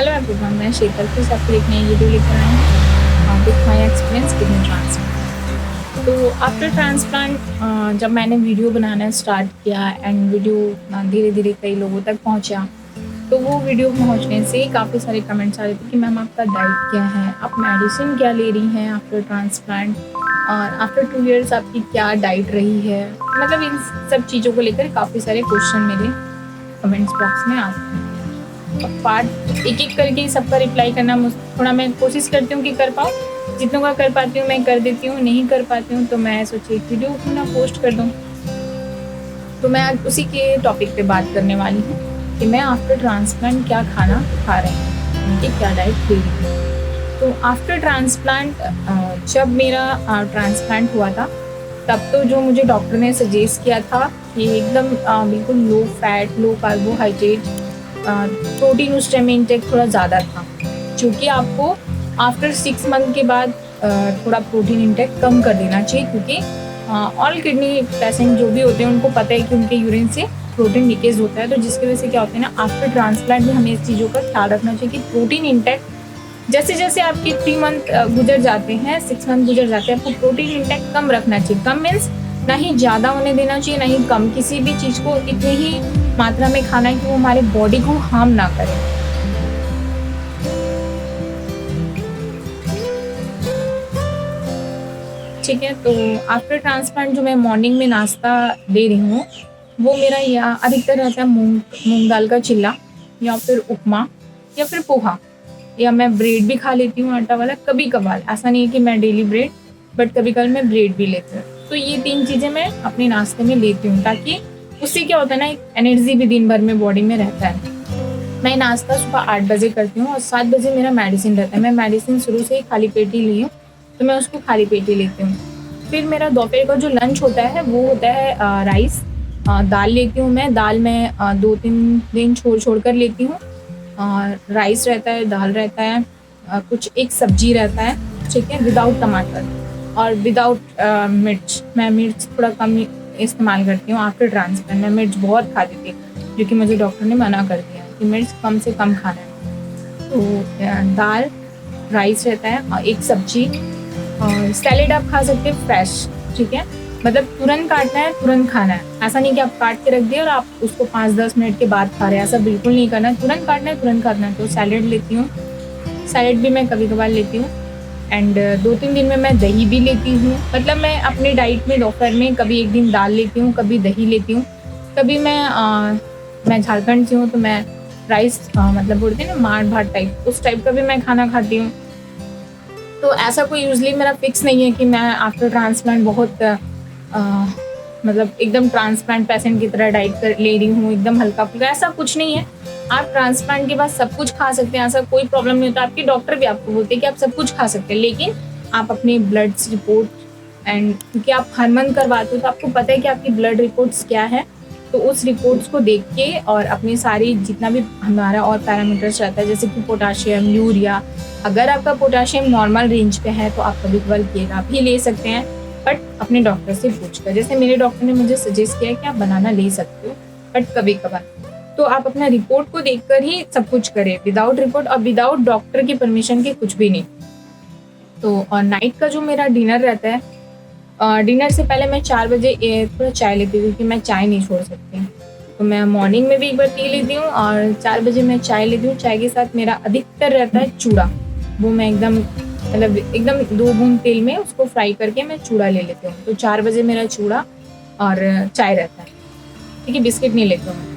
Hello everyone, मैं शीतल फिर से आपके लिए एक नई वीडियो लेकर आई हूँ with my experience kidney transplant. तो आफ्टर ट्रांसप्लांट जब मैंने वीडियो बनाना स्टार्ट किया एंड वीडियो धीरे धीरे कई लोगों तक पहुँचा, तो वो वीडियो पहुँचने से काफ़ी सारे कमेंट्स आ रहे थे कि मैम आपका डाइट क्या है, आप मेडिसिन क्या ले रही हैं आफ्टर ट्रांसप्लांट, और आफ्टर 2 इयर्स आपकी क्या डाइट रही है। मतलब इन सब चीज़ों को लेकर काफ़ी सारे क्वेश्चन मेरे कमेंट्स बॉक्स में आते हैं। पार्ट एक एक करके सबका रिप्लाई करना थोड़ा मैं कोशिश करती हूँ कि कर पाऊँ, जितनों का कर पाती हूँ मैं कर देती हूँ, नहीं कर पाती हूँ तो मैं सोची एक वीडियो क्यों ना पोस्ट कर दूँ। तो मैं आज उसी के टॉपिक पे बात करने वाली हूँ कि मैं आफ्टर ट्रांसप्लांट क्या खाना खा रही हूँ, उनकी क्या डाइट ले रही हूँ। तो आफ्टर ट्रांसप्लांट जब मेरा ट्रांसप्लांट हुआ था, तब तो जो मुझे डॉक्टर ने सजेस्ट किया था कि एकदम बिल्कुल लो फैट, लो कार्बोहाइड्रेट, प्रोटीन उस टाइम में इंटेक थोड़ा ज़्यादा था, क्योंकि आपको आफ्टर 6 मंथ के बाद थोड़ा प्रोटीन इंटेक कम कर देना चाहिए, क्योंकि ऑल किडनी पेशेंट जो भी होते हैं उनको पता है कि उनके यूरिन से प्रोटीन लीकेज होता है। तो जिसकी वजह से क्या होता है ना, आफ्टर ट्रांसप्लांट भी हमें इस चीज़ों का ख्याल रखना चाहिए कि प्रोटीन इंटेक जैसे जैसे आपके 3 मंथ गुजर जाते हैं, 6 मंथ गुजर जाते हैं, आपको प्रोटीन इंटेक कम रखना चाहिए। कम मीन्स ना ही ज़्यादा होने देना चाहिए, ना ही कम। किसी भी चीज़ को इतनी ही मात्रा में खाना है कि वो हमारे बॉडी को हार्म ना करे। ठीक है, तो आफ्टर ट्रांसप्लांट जो मैं मॉर्निंग में नाश्ता दे रही हूँ, वो मेरा या अधिकतर रहता है मूंग दाल का चिल्ला, या फिर उपमा, या फिर पोहा, या मैं ब्रेड भी खा लेती हूँ आटा वाला कभी कभार। ऐसा नहीं है कि मैं डेली ब्रेड, बट कभी कभी मैं ब्रेड भी लेती हूँ। तो ये 3 चीज़ें मैं अपने नाश्ते में लेती हूँ, ताकि उससे क्या होता है ना, एक एनर्जी भी दिन भर में बॉडी में रहता है। मैं नाश्ता सुबह 8 बजे करती हूँ और 7 बजे मेरा मेडिसिन रहता है। मैं मेडिसिन शुरू से ही खाली पेट ही ली हूँ, तो मैं उसको खाली पेट ही लेती हूँ। फिर मेरा दोपहर का जो लंच होता है वो होता है राइस, दाल लेती हूँ मैं। दाल मैं 2-3 दिन छोड़ कर लेती हूँ। राइस रहता है, दाल रहता है, कुछ एक सब्जी रहता है, ठीक है, विदाउट टमाटर और विदाउट मिर्च। मैं मिर्च थोड़ा कम इस्तेमाल करती हूँ आफ्टर ट्रांसप्लांट। मैं मिर्च बहुत खाती थी, जो कि मुझे डॉक्टर ने मना कर दिया कि मिर्च कम से कम खाना है। तो दाल, राइस रहता है और एक सब्जी, और सैलेड आप खा सकते हैं फ्रेश, ठीक है, मतलब तुरंत काटना है, तुरंत खाना है। ऐसा नहीं कि आप काट के रख दिए और आप उसको 5-10 मिनट के बाद खा रहे हैं, ऐसा बिल्कुल नहीं करना है। तुरंत काटना है, तुरंत खाना है। तो सैलेड लेती हूँ, सैलेड भी मैं कभी कभार लेती हूँ। एंड 2-3 दिन में मैं दही भी लेती हूँ। मतलब मैं अपने डाइट में दोपहर में कभी एक दिन दाल लेती हूँ, कभी दही लेती हूँ, कभी मैं झारखंड से हूँ तो मैं राइस मतलब बोलते हैं ना मार भात टाइप, उस टाइप का भी मैं खाना खाती हूँ। तो ऐसा कोई यूजली मेरा फिक्स नहीं है कि मैं आफ्टर ट्रांसप्लांट बहुत मतलब एकदम ट्रांसप्लांट पेशेंट की तरह डाइट कर ले रही हूँ, एकदम हल्का फुल्का, ऐसा कुछ नहीं है। आप ट्रांसप्लांट के बाद सब कुछ खा सकते हैं, ऐसा कोई प्रॉब्लम नहीं होता। आपके डॉक्टर भी आपको बोलते हैं कि आप सब कुछ खा सकते हैं, लेकिन आप अपने ब्लड रिपोर्ट एंड क्योंकि आप हर मंथ करवाते हो तो आपको पता है कि आपकी ब्लड रिपोर्ट्स क्या है, तो उस रिपोर्ट्स को देख के और अपनी सारी जितना भी हमारा और पैरामीटर्स रहता है, जैसे कि पोटाशियम, यूरिया, अगर आपका पोटाशियम नॉर्मल रेंज पे है तो आप कभी कभार केला भी ले सकते हैं, बट अपने डॉक्टर से पूछकर। जैसे मेरे डॉक्टर ने मुझे सजेस्ट किया कि आप बनाना ले सकते हो, बट कभी कभार। तो आप अपना रिपोर्ट को देखकर ही सब कुछ करें, विदाउट रिपोर्ट और विदाउट डॉक्टर की परमिशन के कुछ भी नहीं। तो और नाइट का जो मेरा डिनर रहता है, डिनर से पहले मैं 4 बजे थोड़ा चाय लेती हूँ, क्योंकि मैं चाय नहीं छोड़ सकती। तो मैं मॉर्निंग में भी एक बार पी लेती हूँ और 4 बजे मैं चाय लेती हूँ। चाय के साथ मेरा अधिकतर रहता है चूड़ा। वो मैं एकदम मतलब एकदम 2 बूंद तेल में उसको फ्राई करके मैं चूड़ा ले लेती हूँ। तो 4 बजे मेरा चूड़ा और चाय रहता है, ठीक है, बिस्किट नहीं लेती हूँ मैं।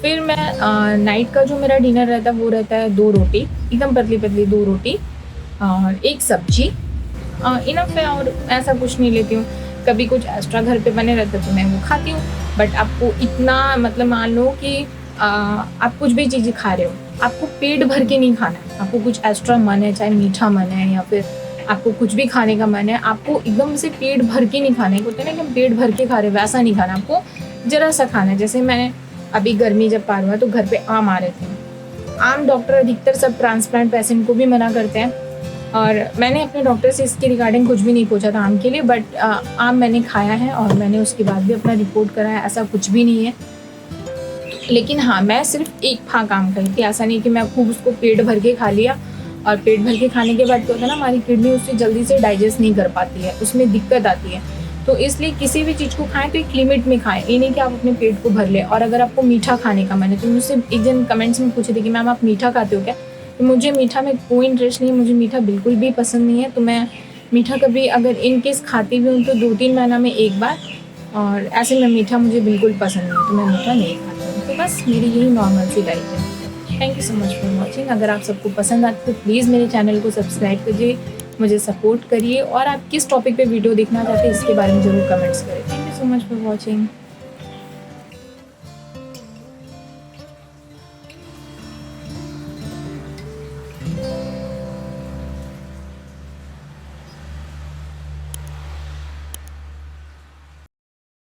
फिर मैं नाइट का जो मेरा डिनर रहता है वो रहता है 2 रोटी, एकदम पतली पतली 2 रोटी और एक सब्जी, इनफ है, और ऐसा कुछ नहीं लेती हूँ। कभी कुछ एक्स्ट्रा घर पे बने रहते तो मैं वो खाती हूँ, बट आपको इतना मतलब मान लो कि आप कुछ भी चीज़ें खा रहे हो, आपको पेट भर के नहीं खाना है। आपको कुछ एक्स्ट्रा मन है, चाहे मीठा मन है या फिर आपको कुछ भी खाने का मन है, आपको एकदम से पेट भर के नहीं खाना है। होता है ना कि हम पेट भर के खा रहे, वैसा नहीं खाना, आपको जरा सा खाना है। जैसे मैंने अभी गर्मी जब पार हुआ तो घर पे आम आ रहे थे। आम डॉक्टर अधिकतर सब ट्रांसप्लांट पेशेंट को भी मना करते हैं, और मैंने अपने डॉक्टर से इसके रिगार्डिंग कुछ भी नहीं पूछा था आम के लिए, बट आम मैंने खाया है और मैंने उसके बाद भी अपना रिपोर्ट कराया, ऐसा कुछ भी नहीं है। लेकिन हाँ, मैं सिर्फ एक काम करी थी, ऐसा नहीं कि मैं खूब उसको पेट भर के खा लिया। और पेट भर के खाने के बाद क्या होता है ना, हमारी किडनी उससे जल्दी से डाइजेस्ट नहीं कर पाती है, उसमें दिक्कत आती है। तो इसलिए किसी भी चीज़ को खाएं तो एक लिमिट में खाएं, ये नहीं कि आप अपने पेट को भर लें। और अगर आपको मीठा खाने का मन है, तो मुझसे एक जन कमेंट्स में पूछे थे कि मैम आप मीठा खाते हो क्या? तो मुझे मीठा में कोई इंटरेस्ट नहीं है, मुझे मीठा बिल्कुल भी पसंद नहीं है। तो मैं मीठा कभी अगर इन केस खाती भी हूँ तो 2-3 महीना में एक बार, और ऐसे में मीठा मुझे बिल्कुल पसंद नहीं है, तो मैं मीठा नहीं खाती हूँ। तो बस मेरी यही नॉर्मल सी डाइट है। Thank you so much for watching. अगर आप सबको पसंद आती तो प्लीज़ मेरे चैनल को सब्सक्राइब कीजिए, मुझे सपोर्ट करिए, और आप किस टॉपिक पे वीडियो देखना चाहते हैं इसके बारे में ज़रूर कमेंट्स करें। Thank you so much for watching.